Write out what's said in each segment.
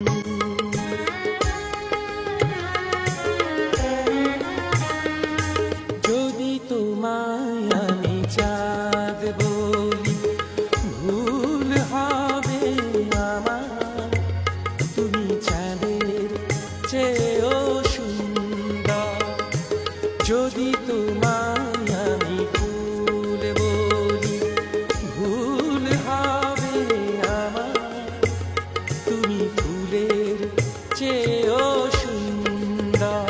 যদি তোমায় আমি চাঁদ বলি ভুল হবে আমার, তুমি চাঁদের চেয়েও সুন্দর। যদি তোমায় আমি ফুল বলি ভুল হবে আমার, তুমি ফুলের চেয়েও সুন্দর।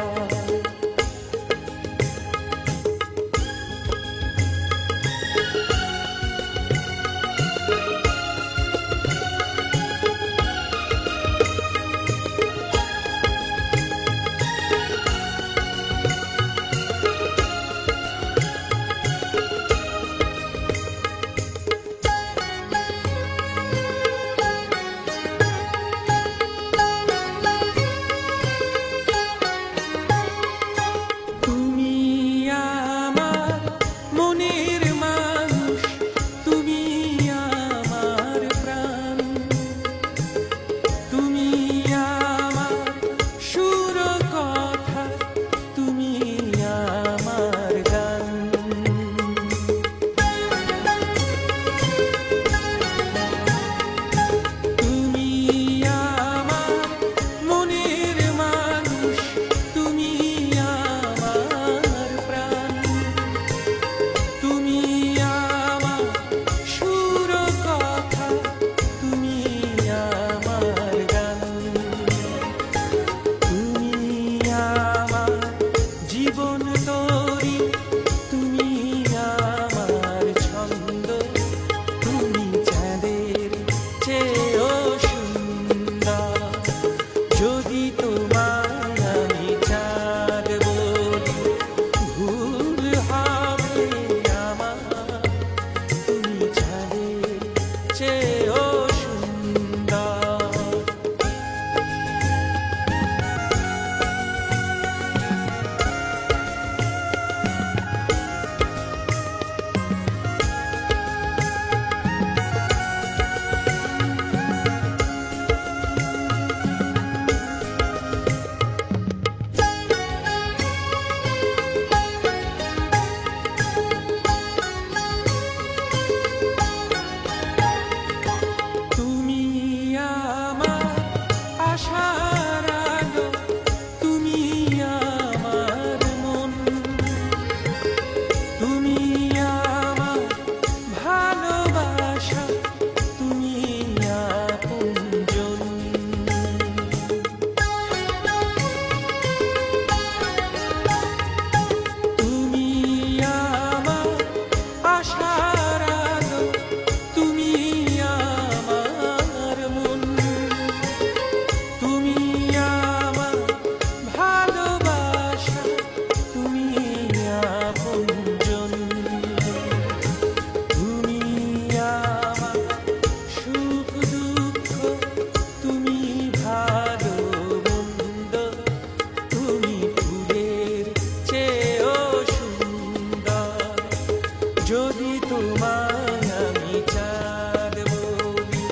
যদি তোমায় আমি চাঁদ বলি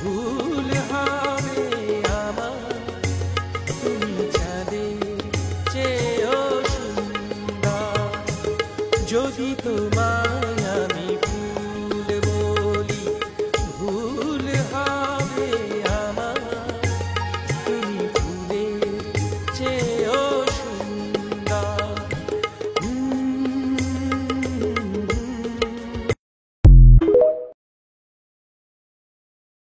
ভুল হবে আমার, তুমি চাঁদের চেয়েও সুন্দর। যদি তোমায় আমি ফুল বলি ভুল হবে আমার, তুমি ফুলের চেয়ে